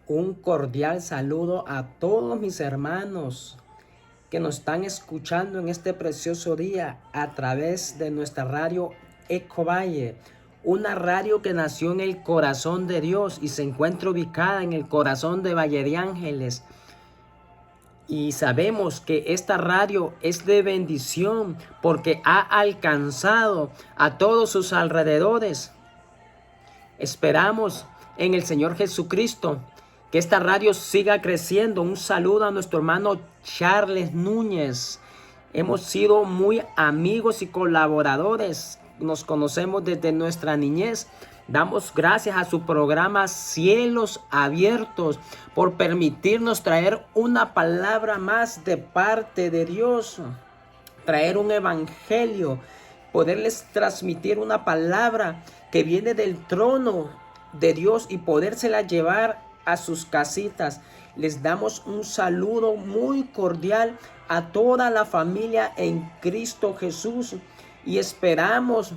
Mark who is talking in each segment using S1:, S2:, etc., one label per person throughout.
S1: Un cordial saludo a todos mis hermanos que nos están escuchando en este precioso día a través de nuestra radio Eco Valle, una radio que nació en el corazón de Dios y se encuentra ubicada en el corazón de Valle de Ángeles. Y sabemos que esta radio es de bendición porque ha alcanzado a todos sus alrededores. Esperamos en el Señor Jesucristo que esta radio siga creciendo. Un saludo a nuestro hermano Charles Núñez. Hemos sido muy amigos y colaboradores. Nos conocemos desde nuestra niñez. Damos gracias a su programa Cielos Abiertos por permitirnos traer una palabra más de parte de Dios. Traer un evangelio, poderles transmitir una palabra que viene del trono de Dios y podérsela llevar a sus casitas. Les damos un saludo muy cordial a toda la familia en Cristo Jesús y esperamos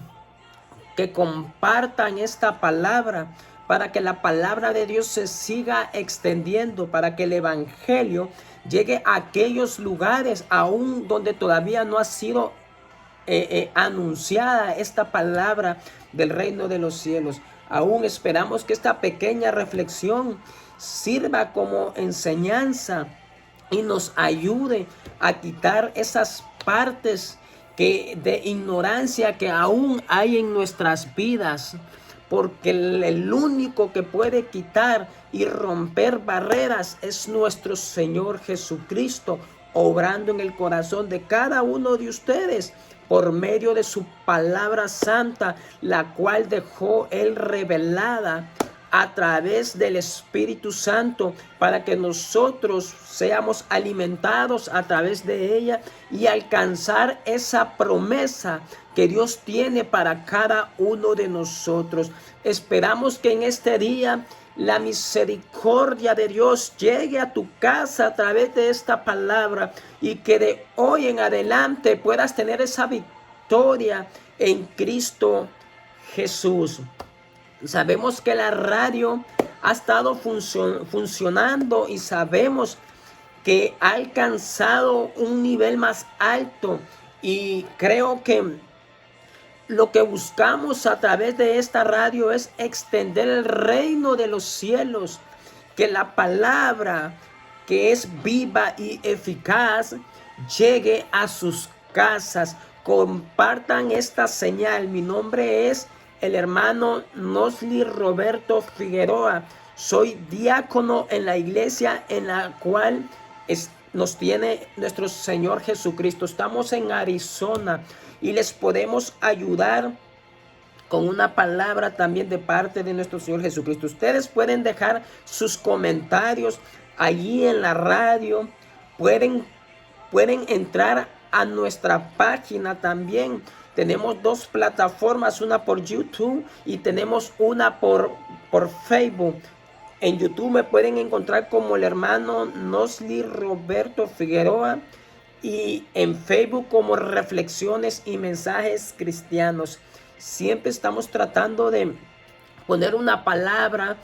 S1: que compartan esta palabra para que la palabra de Dios se siga extendiendo, para que el evangelio llegue a aquellos lugares aún donde todavía no ha sido anunciada esta palabra del reino de los cielos. Aún esperamos que esta pequeña reflexión sirva como enseñanza y nos ayude a quitar esas partes de ignorancia que aún hay en nuestras vidas, porque el único que puede quitar y romper barreras es nuestro Señor Jesucristo, obrando en el corazón de cada uno de ustedes por medio de su palabra santa, la cual dejó Él revelada a través del Espíritu Santo, para que nosotros seamos alimentados a través de ella y alcanzar esa promesa que Dios tiene para cada uno de nosotros. Esperamos que en este día la misericordia de Dios llegue a tu casa a través de esta palabra y que de hoy en adelante puedas tener esa victoria en Cristo Jesús. Sabemos que la radio ha estado funcionando y sabemos que ha alcanzado un nivel más alto, y creo que lo que buscamos a través de esta radio es extender el reino de los cielos, que la palabra que es viva y eficaz llegue a sus casas. Compartan esta señal. Mi nombre es el hermano Nosli Roberto Figueroa. Soy diácono en la iglesia en la cual nos tiene nuestro Señor Jesucristo. Estamos en Arizona y les podemos ayudar con una palabra también de parte de nuestro Señor Jesucristo. Ustedes pueden dejar sus comentarios allí en la radio. Pueden entrar a nuestra página también. Tenemos dos plataformas, una por YouTube y tenemos una por Facebook. En YouTube me pueden encontrar como el hermano Nosli Roberto Figueroa y en Facebook como Reflexiones y Mensajes Cristianos. Siempre estamos tratando de poner una palabra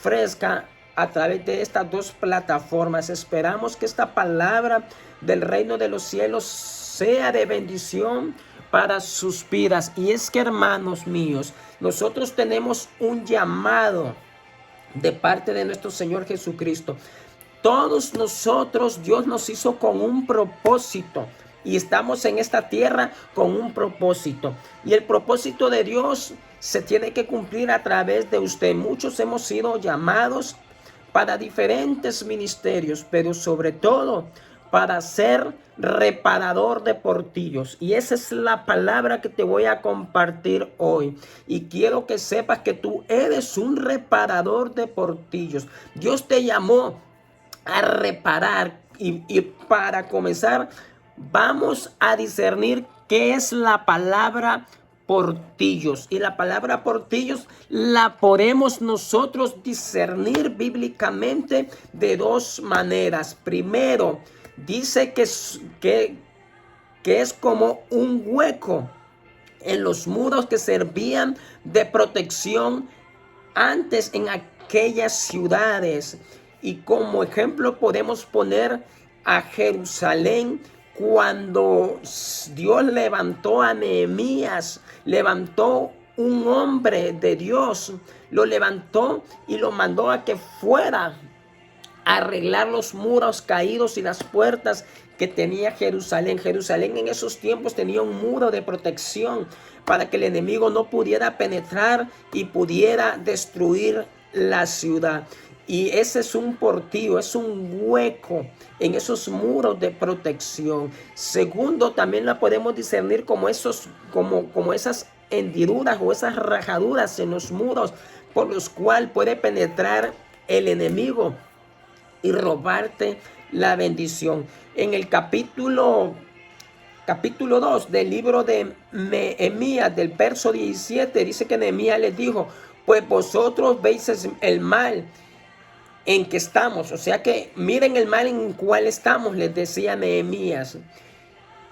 S1: fresca a través de estas dos plataformas. Esperamos que esta palabra del reino de los cielos sea de bendición para sus vidas. Y es que, hermanos míos, nosotros tenemos un llamado de parte de nuestro Señor Jesucristo. Todos nosotros, Dios nos hizo con un propósito y estamos en esta tierra con un propósito. Y el propósito de Dios se tiene que cumplir a través de usted. Muchos hemos sido llamados para diferentes ministerios, pero sobre todo para ser reparador de portillos. Y esa es la palabra que te voy a compartir hoy. Y quiero que sepas que tú eres un reparador de portillos. Dios te llamó a reparar. Y para comenzar, vamos a discernir qué es la palabra portillos. Y la palabra portillos la podemos nosotros discernir bíblicamente de dos maneras. Primero, dice que es como un hueco en los muros que servían de protección antes en aquellas ciudades. Y como ejemplo podemos poner a Jerusalén, cuando Dios levantó a Nehemías, levantó un hombre de Dios, lo levantó y lo mandó a que fuera a arreglar los muros caídos y las puertas que tenía Jerusalén. Jerusalén en esos tiempos tenía un muro de protección para que el enemigo no pudiera penetrar y pudiera destruir la ciudad. Y ese es un portillo, es un hueco en esos muros de protección. Segundo, también la podemos discernir como esas hendiduras o esas rajaduras en los muros por los cuales puede penetrar el enemigo y robarte la bendición. En el capítulo 2 del libro de Nehemías, del verso 17, dice que Nehemías les dijo: pues vosotros veis el mal en que estamos. O sea que miren el mal en el cual estamos, les decía Nehemías,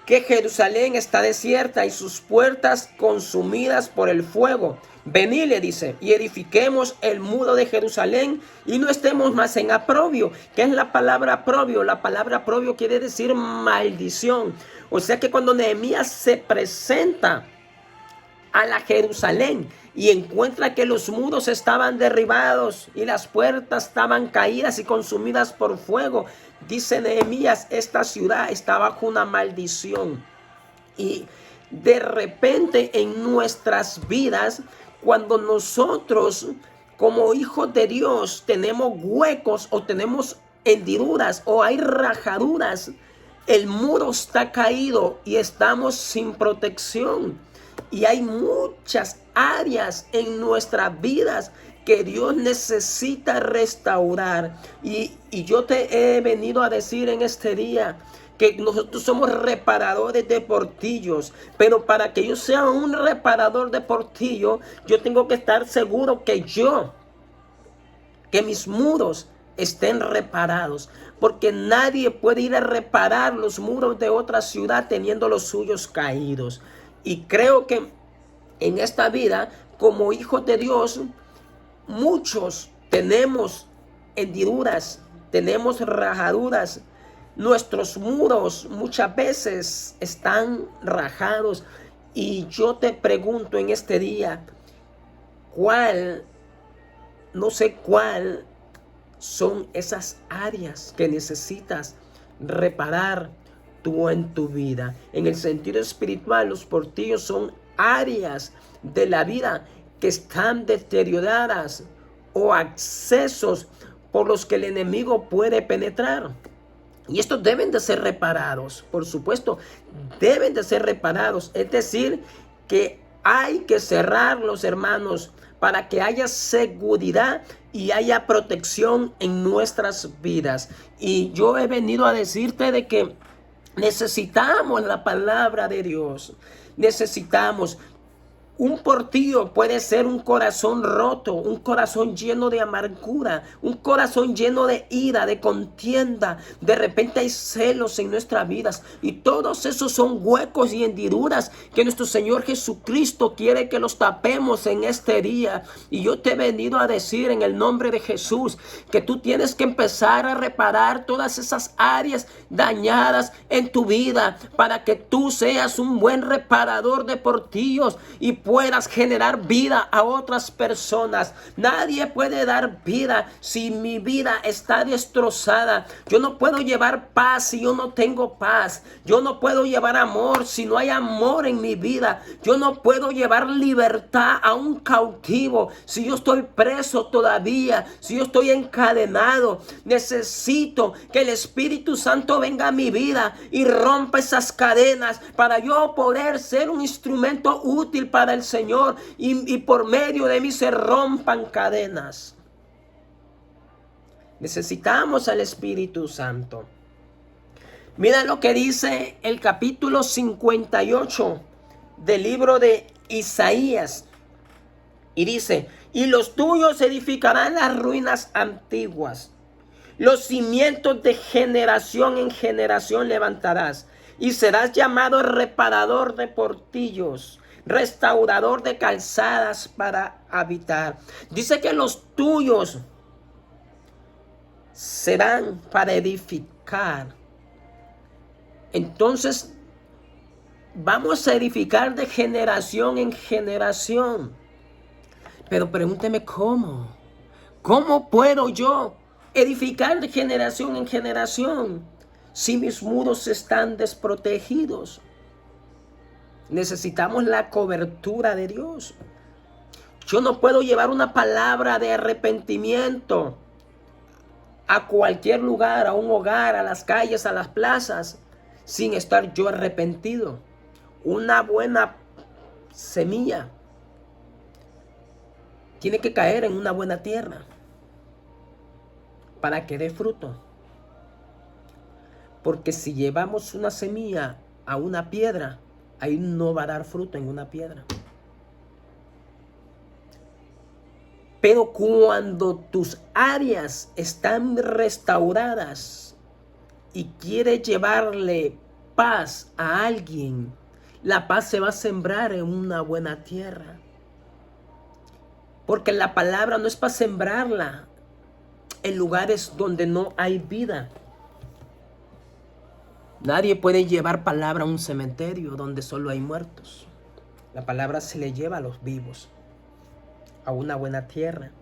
S1: que Jerusalén está desierta y sus puertas consumidas por el fuego. Venid, le dice, y edifiquemos el muro de Jerusalén y no estemos más en aprobio. ¿Qué es la palabra aprobio? La palabra aprobio quiere decir maldición. O sea que cuando Nehemías se presenta a la Jerusalén y encuentra que los muros estaban derribados y las puertas estaban caídas y consumidas por fuego, dice Nehemías, esta ciudad está bajo una maldición. Y de repente en nuestras vidas, cuando nosotros como hijos de Dios tenemos huecos o tenemos hendiduras o hay rajaduras, el muro está caído y estamos sin protección. Y hay muchas áreas en nuestras vidas que Dios necesita restaurar. Y yo te he venido a decir en este día que nosotros somos reparadores de portillos, pero para que yo sea un reparador de portillo, yo tengo que estar seguro que mis muros estén reparados, porque nadie puede ir a reparar los muros de otra ciudad teniendo los suyos caídos. Y creo que en esta vida, como hijos de Dios, muchos tenemos hendiduras, tenemos rajaduras. Nuestros muros muchas veces están rajados. Y yo te pregunto en este día, no sé cuál son esas áreas que necesitas reparar tú en tu vida. En el sentido espiritual, los portillos son áreas de la vida que están deterioradas o accesos por los que el enemigo puede penetrar. Y estos deben de ser reparados, por supuesto, deben de ser reparados. Es decir, que hay que cerrarlos, hermanos, para que haya seguridad y haya protección en nuestras vidas. Y yo he venido a decirte de que necesitamos la palabra de Dios. Necesitamos. Un portillo puede ser un corazón roto, un corazón lleno de amargura, un corazón lleno de ira, de contienda. De repente hay celos en nuestras vidas y todos esos son huecos y hendiduras que nuestro Señor Jesucristo quiere que los tapemos en este día. Y yo te he venido a decir en el nombre de Jesús que tú tienes que empezar a reparar todas esas áreas dañadas en tu vida para que tú seas un buen reparador de portillos y puedas generar vida a otras personas. Nadie puede dar vida si mi vida está destrozada. Yo no puedo llevar paz si yo no tengo paz. Yo no puedo llevar amor si no hay amor en mi vida. Yo no puedo llevar libertad a un cautivo si yo estoy preso todavía, si yo estoy encadenado. Necesito que el Espíritu Santo venga a mi vida y rompa esas cadenas para yo poder ser un instrumento útil para el Señor y por medio de mí se rompan cadenas. Necesitamos al Espíritu Santo. Mira lo que dice el capítulo 58 del libro de Isaías. Y dice: y los tuyos edificarán las ruinas antiguas. Los cimientos de generación en generación levantarás. Y serás llamado reparador de portillos, restaurador de calzadas para habitar. Dice que los tuyos se dan para edificar. Entonces, vamos a edificar de generación en generación. Pero pregúnteme cómo. ¿Cómo puedo yo edificar de generación en generación si mis muros están desprotegidos? Necesitamos la cobertura de Dios. Yo no puedo llevar una palabra de arrepentimiento a cualquier lugar, a un hogar, a las calles, a las plazas, sin estar yo arrepentido. Una buena semilla tiene que caer en una buena tierra para que dé fruto. Porque si llevamos una semilla a una piedra, ahí no va a dar fruto en una piedra. Pero cuando tus áreas están restauradas y quieres llevarle paz a alguien, la paz se va a sembrar en una buena tierra. Porque la palabra no es para sembrarla en lugares donde no hay vida. Nadie puede llevar palabra a un cementerio donde solo hay muertos. La palabra se le lleva a los vivos, a una buena tierra.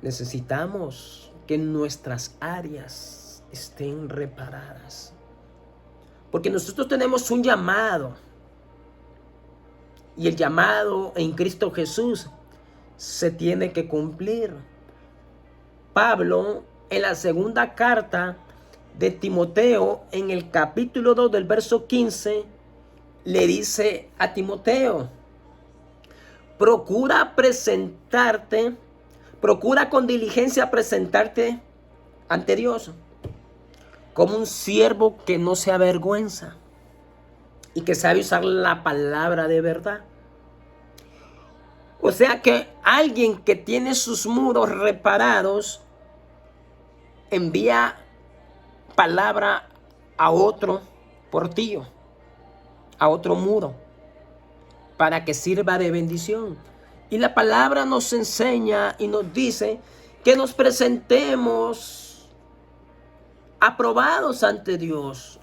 S1: Necesitamos que nuestras áreas estén reparadas. Porque nosotros tenemos un llamado. Y el llamado en Cristo Jesús se tiene que cumplir. Pablo, en la segunda carta de Timoteo, en el capítulo 2 del verso 15, le dice a Timoteo: procura con diligencia presentarte ante Dios como un siervo que no se avergüenza y que sabe usar la palabra de verdad. O sea que alguien que tiene sus muros reparados envía palabra a otro portillo, a otro muro, para que sirva de bendición. Y la palabra nos enseña y nos dice que nos presentemos aprobados ante Dios,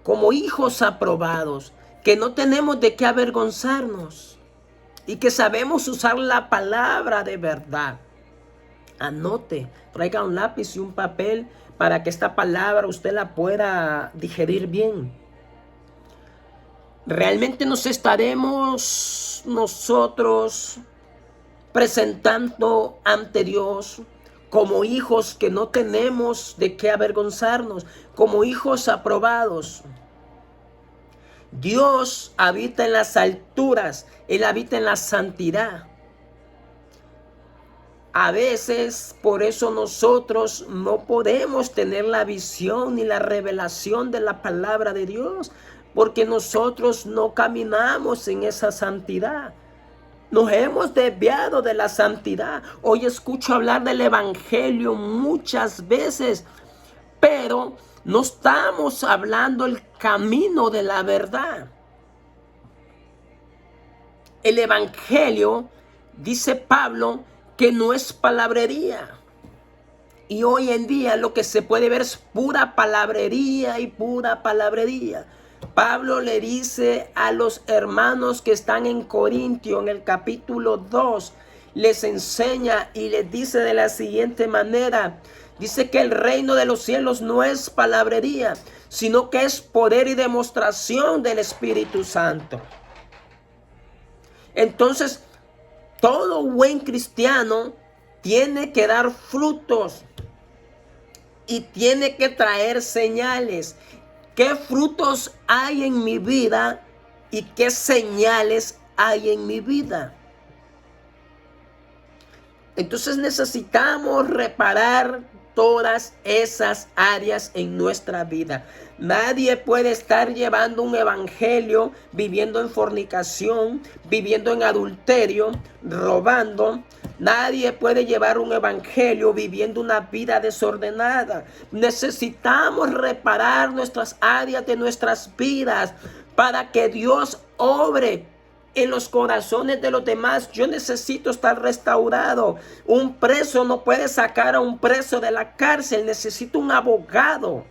S1: como hijos aprobados, que no tenemos de qué avergonzarnos y que sabemos usar la palabra de verdad. Anote, traiga un lápiz y un papel para que esta palabra usted la pueda digerir bien. Realmente nos estaremos nosotros presentando ante Dios como hijos que no tenemos de qué avergonzarnos, como hijos aprobados. Dios habita en las alturas, Él habita en la santidad. A veces, por eso nosotros no podemos tener la visión ni la revelación de la palabra de Dios, porque nosotros no caminamos en esa santidad. Nos hemos desviado de la santidad. Hoy escucho hablar del evangelio muchas veces, pero no estamos hablando el camino de la verdad. El evangelio, dice Pablo, que no es palabrería. Y hoy en día lo que se puede ver es pura palabrería y pura palabrería. Pablo le dice a los hermanos que están en Corintio, en el capítulo 2, les enseña y les dice de la siguiente manera. Dice que el reino de los cielos no es palabrería, sino que es poder y demostración del Espíritu Santo. Entonces, todo buen cristiano tiene que dar frutos y tiene que traer señales. ¿Qué frutos hay en mi vida y qué señales hay en mi vida? Entonces necesitamos reparar todas esas áreas en nuestra vida. Nadie puede estar llevando un evangelio viviendo en fornicación, viviendo en adulterio, robando. Nadie puede llevar un evangelio viviendo una vida desordenada. Necesitamos reparar nuestras áreas de nuestras vidas para que Dios obre en los corazones de los demás. Yo necesito estar restaurado. Un preso no puede sacar a un preso de la cárcel. Necesito un abogado.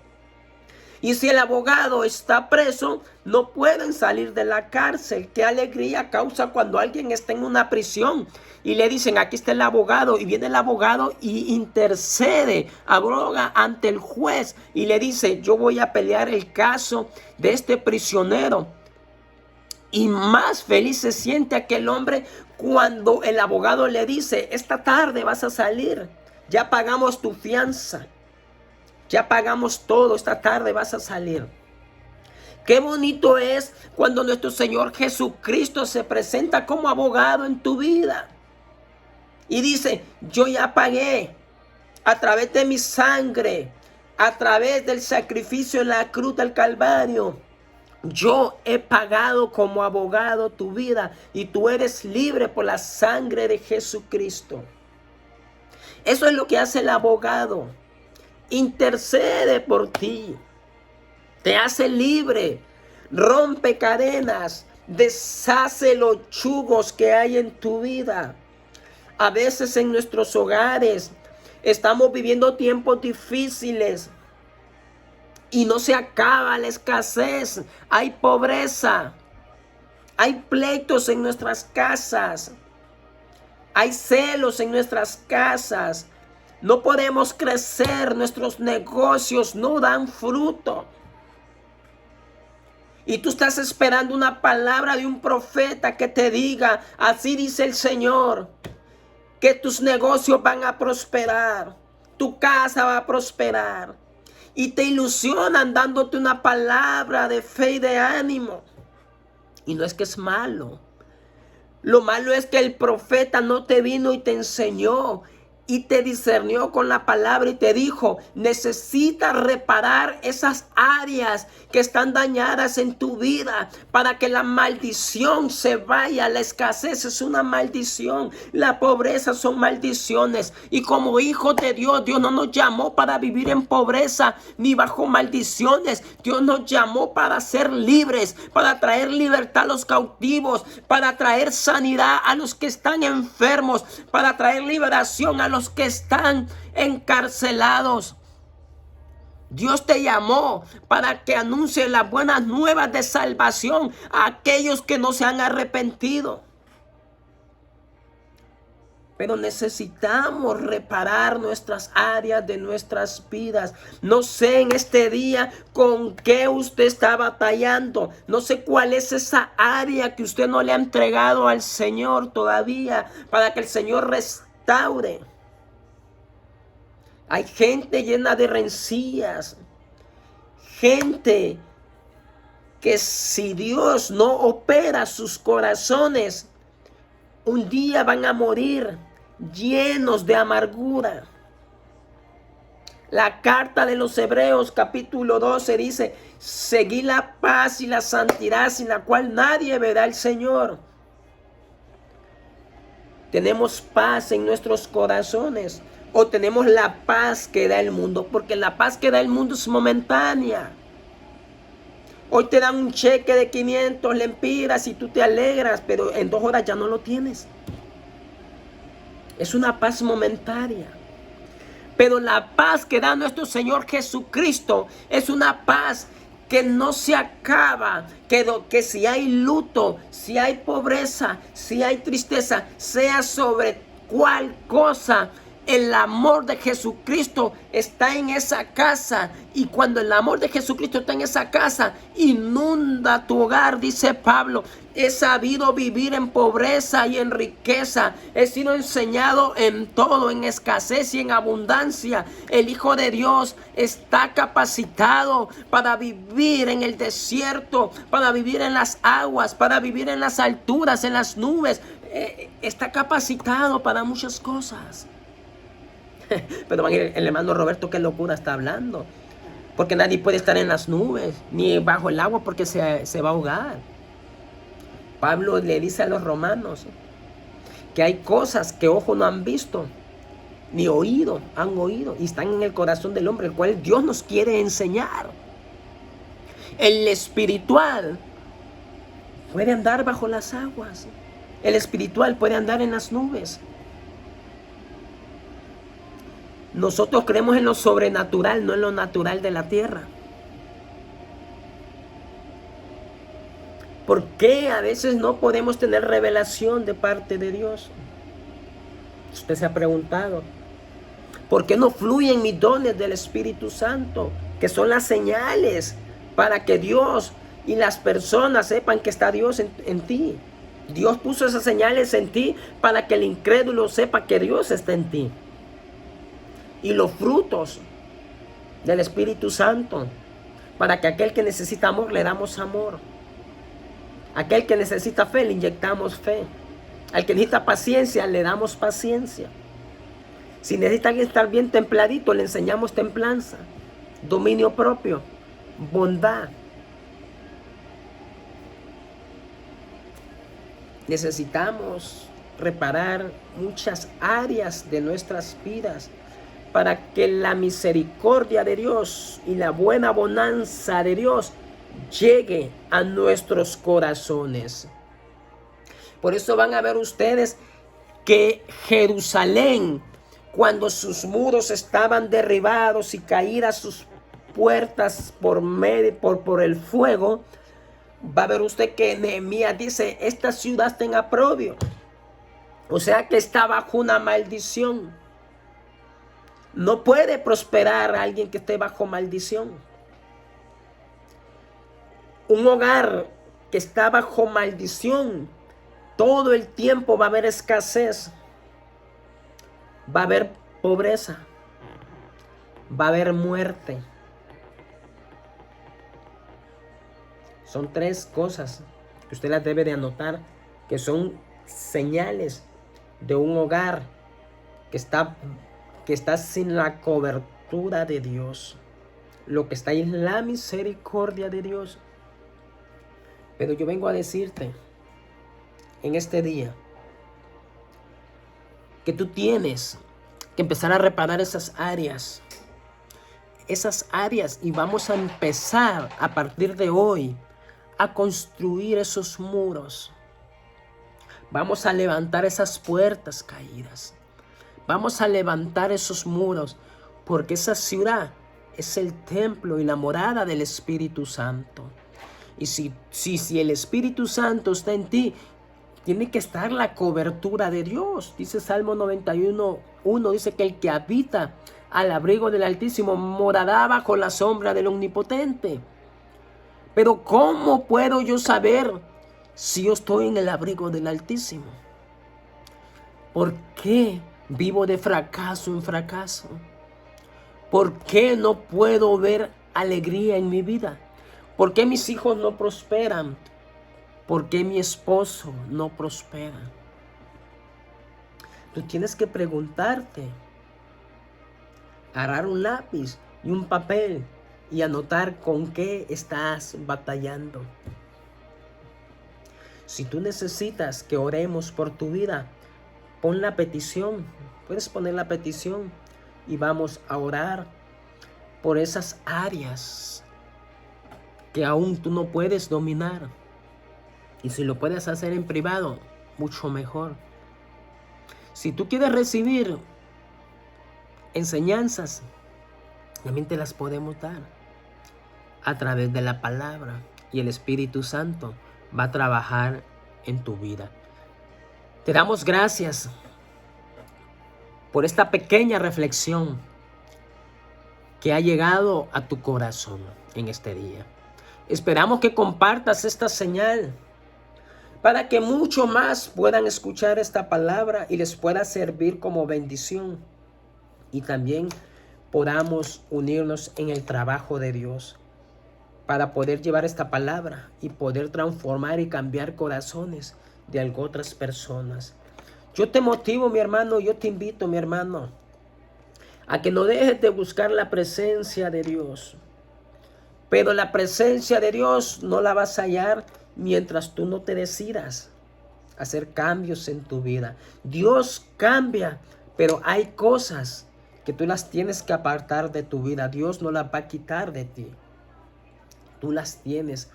S1: Y si el abogado está preso, no pueden salir de la cárcel. Qué alegría causa cuando alguien está en una prisión y le dicen, aquí está el abogado. Y viene el abogado y intercede, aboga ante el juez y le dice, yo voy a pelear el caso de este prisionero. Y más feliz se siente aquel hombre cuando el abogado le dice, esta tarde vas a salir, ya pagamos tu fianza. Ya pagamos todo, esta tarde vas a salir. Qué bonito es cuando nuestro Señor Jesucristo se presenta como abogado en tu vida. Y dice, yo ya pagué a través de mi sangre, a través del sacrificio en la cruz del Calvario. Yo he pagado como abogado tu vida y tú eres libre por la sangre de Jesucristo. Eso es lo que hace el abogado. Intercede por ti, te hace libre, rompe cadenas, deshace los yugos que hay en tu vida. A veces en nuestros hogares estamos viviendo tiempos difíciles y no se acaba la escasez, hay pobreza, hay pleitos en nuestras casas, hay celos en nuestras casas. No podemos crecer, nuestros negocios no dan fruto. Y tú estás esperando una palabra de un profeta que te diga, así dice el Señor, que tus negocios van a prosperar, tu casa va a prosperar. Y te ilusionan dándote una palabra de fe y de ánimo. Y no es que es malo. Lo malo es que el profeta no te vino y te enseñó y te discernió con la palabra y te dijo, necesitas reparar esas áreas que están dañadas en tu vida para que la maldición se vaya. La escasez es una maldición, la pobreza son maldiciones. Y como hijos de Dios, Dios no nos llamó para vivir en pobreza ni bajo maldiciones. Dios nos llamó para ser libres, para traer libertad a los cautivos, para traer sanidad a los que están enfermos, para traer liberación a los que están encarcelados. Dios te llamó para que anuncie las buenas nuevas de salvación a aquellos que no se han arrepentido. Pero necesitamos reparar nuestras áreas de nuestras vidas. No sé en este día con qué usted está batallando. No sé cuál es esa área que usted no le ha entregado al Señor todavía para que el Señor restaure. Hay gente llena de rencillas, gente que si Dios no opera sus corazones, un día van a morir llenos de amargura. La carta de los Hebreos capítulo 12 dice, seguid la paz y la santidad sin la cual nadie verá al Señor. Tenemos paz en nuestros corazones. O tenemos la paz que da el mundo, porque la paz que da el mundo es momentánea. Hoy te dan un cheque de 500 lempiras y tú te alegras, pero en 2 horas ya no lo tienes. Es una paz momentánea. Pero la paz que da nuestro Señor Jesucristo es una paz que no se acaba, que si hay luto, si hay pobreza, si hay tristeza, sea sobre cual cosa, el amor de Jesucristo está en esa casa. Y cuando el amor de Jesucristo está en esa casa, inunda tu hogar, dice Pablo. He sabido vivir en pobreza y en riqueza. He sido enseñado en todo, en escasez y en abundancia. El Hijo de Dios está capacitado para vivir en el desierto, para vivir en las aguas, para vivir en las alturas, en las nubes. Está capacitado para muchas cosas. Pero el hermano Roberto, qué locura está hablando. Porque nadie puede estar en las nubes ni bajo el agua porque se va a ahogar. Pablo le dice a los romanos que hay cosas que ojos no han visto ni oído han oído y están en el corazón del hombre, el cual Dios nos quiere enseñar. El espiritual puede andar bajo las aguas. El espiritual puede andar en las nubes. Nosotros creemos en lo sobrenatural, no en lo natural de la tierra. ¿Por qué a veces no podemos tener revelación de parte de Dios? Usted se ha preguntado. ¿Por qué no fluyen mis dones del Espíritu Santo? Que son las señales para que Dios y las personas sepan que está Dios en ti. Dios puso esas señales en ti para que el incrédulo sepa que Dios está en ti. Y los frutos del Espíritu Santo, para que aquel que necesita amor le damos amor. Aquel que necesita fe le inyectamos fe. Al que necesita paciencia le damos paciencia. Si necesitan estar bien templadito, le enseñamos templanza, dominio propio, bondad. Necesitamos reparar muchas áreas de nuestras vidas para que la misericordia de Dios y la buena bonanza de Dios llegue a nuestros corazones. Por eso van a ver ustedes que Jerusalén, cuando sus muros estaban derribados y caídas sus puertas por el fuego, va a ver usted que Nehemías dice: esta ciudad está en oprobio. O sea que está bajo una maldición. No puede prosperar a alguien que esté bajo maldición. Un hogar que está bajo maldición, todo el tiempo va a haber escasez. Va a haber pobreza. Va a haber muerte. Son tres cosas que usted las debe de anotar, que son señales de un hogar que está sin la cobertura de Dios. Lo que está ahí es la misericordia de Dios. Pero yo vengo a decirte en este día que tú tienes que empezar a reparar esas áreas, y vamos a empezar a partir de hoy a construir esos muros. Vamos a levantar esas puertas caídas. Vamos a levantar esos muros, porque esa ciudad es el templo y la morada del Espíritu Santo. Y si el Espíritu Santo está en ti, tiene que estar la cobertura de Dios. Dice Salmo 91:1, dice que el que habita al abrigo del Altísimo morará bajo la sombra del Omnipotente. Pero ¿cómo puedo yo saber si yo estoy en el abrigo del Altísimo? ¿Por qué vivo de fracaso en fracaso? ¿Por qué no puedo ver alegría en mi vida? ¿Por qué mis hijos no prosperan? ¿Por qué mi esposo no prospera? Tú tienes que preguntarte, agarrar un lápiz y un papel y anotar con qué estás batallando. Si tú necesitas que oremos por tu vida, pon la petición. Puedes poner la petición y vamos a orar por esas áreas que aún tú no puedes dominar. Y si lo puedes hacer en privado, mucho mejor. Si tú quieres recibir enseñanzas, también te las podemos dar a través de la palabra, y el Espíritu Santo va a trabajar en tu vida. Te damos gracias por esta pequeña reflexión que ha llegado a tu corazón en este día. Esperamos que compartas esta señal para que muchos más puedan escuchar esta palabra y les pueda servir como bendición. Y también podamos unirnos en el trabajo de Dios para poder llevar esta palabra y poder transformar y cambiar corazones de otras personas. Yo te motivo, mi hermano, yo te invito, mi hermano, a que no dejes de buscar la presencia de Dios. Pero la presencia de Dios no la vas a hallar mientras tú no te decidas hacer cambios en tu vida. Dios cambia, pero hay cosas que tú las tienes que apartar de tu vida. Dios no las va a quitar de ti. Tú las tienes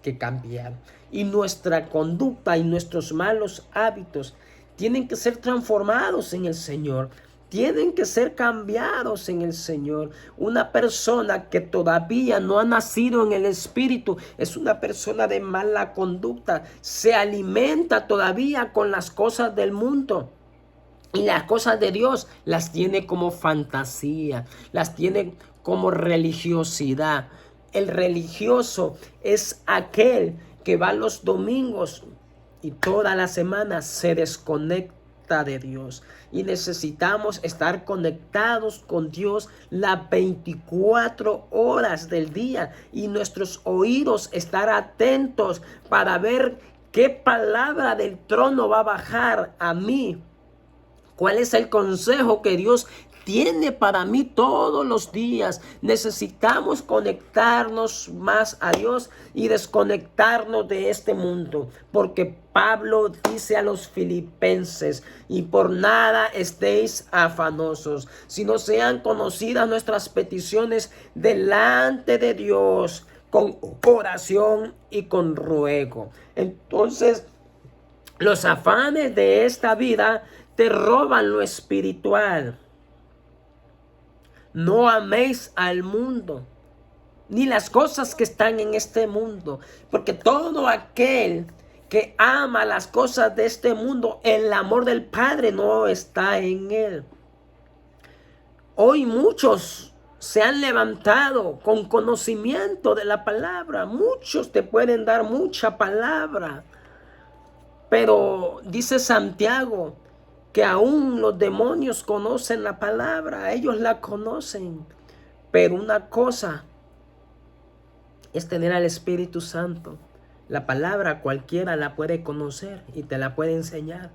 S1: que cambiar. Y nuestra conducta y nuestros malos hábitos tienen que ser transformados en el Señor. Tienen que ser cambiados en el Señor. Una persona que todavía no ha nacido en el Espíritu es una persona de mala conducta. Se alimenta todavía con las cosas del mundo. Y las cosas de Dios las tiene como fantasía, las tiene como religiosidad. El religioso es aquel que va los domingos y toda la semana se desconecta de Dios. Y necesitamos estar conectados con Dios las 24 horas del día. Y nuestros oídos estar atentos para ver qué palabra del trono va a bajar a mí. ¿Cuál es el consejo que Dios tiene para mí todos los días? Necesitamos conectarnos más a Dios y desconectarnos de este mundo. Porque Pablo dice a los filipenses: y por nada estéis afanosos, sino sean conocidas nuestras peticiones delante de Dios con oración y con ruego. Entonces, los afanes de esta vida te roban lo espiritual. No améis al mundo, ni las cosas que están en este mundo, porque todo aquel que ama las cosas de este mundo, el amor del Padre no está en él. Hoy muchos se han levantado con conocimiento de la palabra. Muchos te pueden dar mucha palabra, pero dice Santiago que aún los demonios conocen la palabra, ellos la conocen. Pero una cosa es tener al Espíritu Santo. La palabra cualquiera la puede conocer y te la puede enseñar.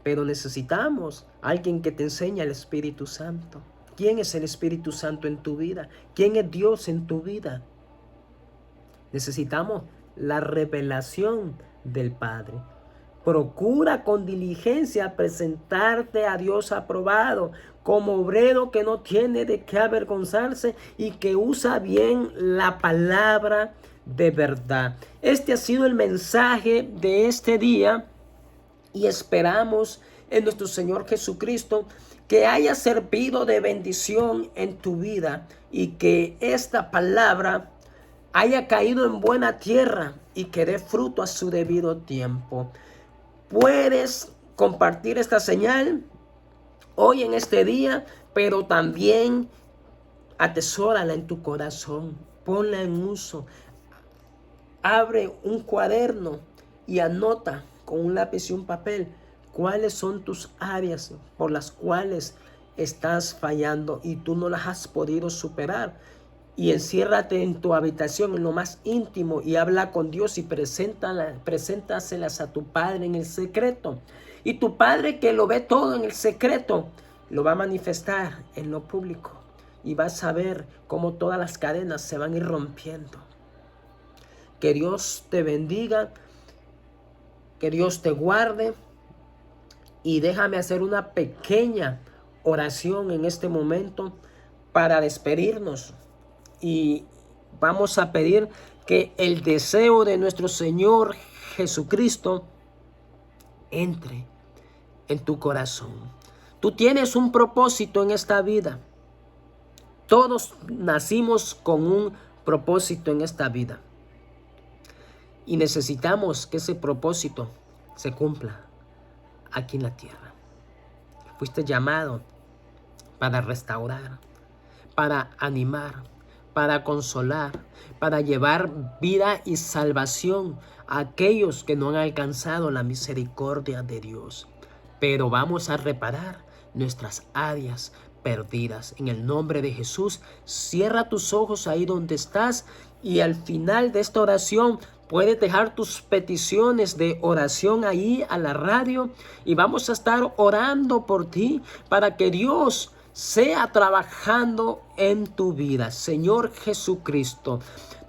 S1: Pero necesitamos a alguien que te enseñe al Espíritu Santo. ¿Quién es el Espíritu Santo en tu vida? ¿Quién es Dios en tu vida? Necesitamos la revelación del Padre. Procura con diligencia presentarte a Dios aprobado, como obrero que no tiene de qué avergonzarse y que usa bien la palabra de verdad. Este ha sido el mensaje de este día y esperamos en nuestro Señor Jesucristo que haya servido de bendición en tu vida y que esta palabra haya caído en buena tierra y que dé fruto a su debido tiempo. Puedes compartir esta señal hoy en este día, pero también atesórala en tu corazón, ponla en uso. Abre un cuaderno y anota con un lápiz y un papel cuáles son tus áreas por las cuales estás fallando y tú no las has podido superar. Y enciérrate en tu habitación, en lo más íntimo, y habla con Dios y preséntaselas a tu Padre en el secreto. Y tu Padre, que lo ve todo en el secreto, lo va a manifestar en lo público. Y vas a ver cómo todas las cadenas se van a ir rompiendo. Que Dios te bendiga, que Dios te guarde. Y déjame hacer una pequeña oración en este momento para despedirnos. Y vamos a pedir que el deseo de nuestro Señor Jesucristo entre en tu corazón. Tú tienes un propósito en esta vida. Todos nacimos con un propósito en esta vida. Y necesitamos que ese propósito se cumpla aquí en la tierra. Fuiste llamado para restaurar, para animar, para consolar, para llevar vida y salvación a aquellos que no han alcanzado la misericordia de Dios. Pero vamos a reparar nuestras áreas perdidas. En el nombre de Jesús, cierra tus ojos ahí donde estás y al final de esta oración puedes dejar tus peticiones de oración ahí a la radio y vamos a estar orando por ti para que Dios sea trabajando en tu vida. Señor Jesucristo,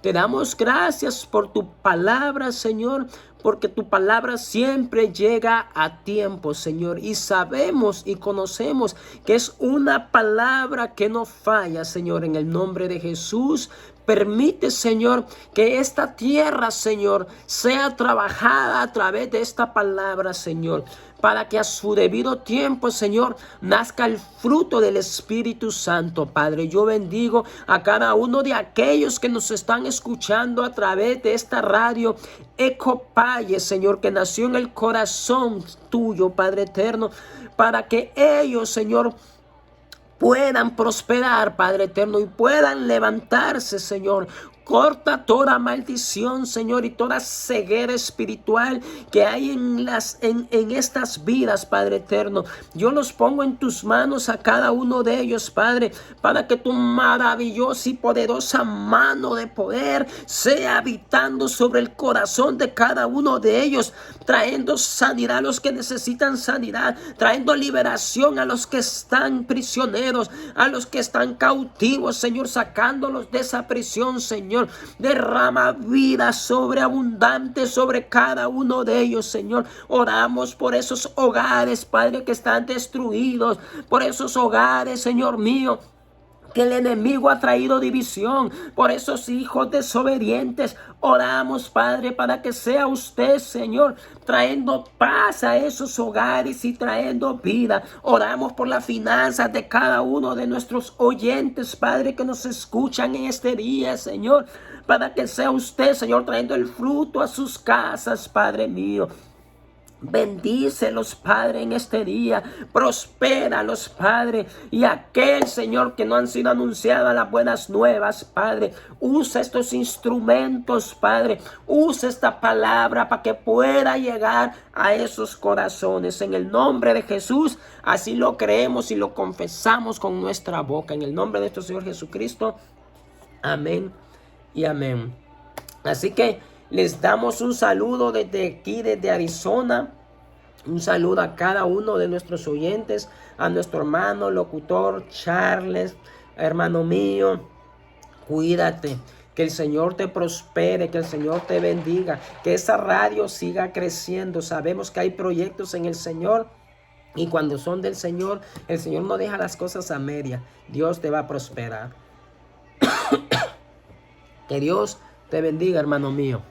S1: te damos gracias por tu palabra, Señor, porque tu palabra siempre llega a tiempo, Señor. Y sabemos y conocemos que es una palabra que no falla, Señor, en el nombre de Jesús. Permite, Señor, que esta tierra, Señor, sea trabajada a través de esta palabra, Señor, para que a su debido tiempo, Señor, nazca el fruto del Espíritu Santo, Padre. Yo bendigo a cada uno de aquellos que nos están escuchando a través de esta radio Ecopalle, Señor, que nació en el corazón tuyo, Padre eterno, para que ellos, Señor, puedan prosperar, Padre eterno, y puedan levantarse, Señor. Corta toda maldición, Señor, y toda ceguera espiritual que hay en estas vidas, Padre eterno. Yo los pongo en tus manos a cada uno de ellos, Padre, para que tu maravillosa y poderosa mano de poder sea habitando sobre el corazón de cada uno de ellos, trayendo sanidad a los que necesitan sanidad, trayendo liberación a los que están prisioneros, a los que están cautivos, Señor, sacándolos de esa prisión, Señor. Derrama vida sobreabundante sobre cada uno de ellos, Señor. Oramos por esos hogares, Padre, que están destruidos, por esos hogares, Señor mío, que el enemigo ha traído división, por esos hijos desobedientes. Oramos, Padre, para que sea usted, Señor, trayendo paz a esos hogares y trayendo vida. Oramos por las finanzas de cada uno de nuestros oyentes, Padre, que nos escuchan en este día, Señor, para que sea usted, Señor, trayendo el fruto a sus casas, Padre mío. Bendícelos, Padre, en este día. Prospéralos, Padre. Y aquel, Señor, que no han sido anunciadas las buenas nuevas, Padre, usa estos instrumentos, Padre. Usa esta palabra para que pueda llegar a esos corazones. En el nombre de Jesús, así lo creemos y lo confesamos con nuestra boca. En el nombre de nuestro Señor Jesucristo. Amén y amén. Así que les damos un saludo desde aquí, desde Arizona. Un saludo a cada uno de nuestros oyentes, a nuestro hermano locutor Charles, hermano mío. Cuídate, que el Señor te prospere, que el Señor te bendiga, que esa radio siga creciendo. Sabemos que hay proyectos en el Señor y cuando son del Señor, el Señor no deja las cosas a media. Dios te va a prosperar. Que Dios te bendiga, hermano mío.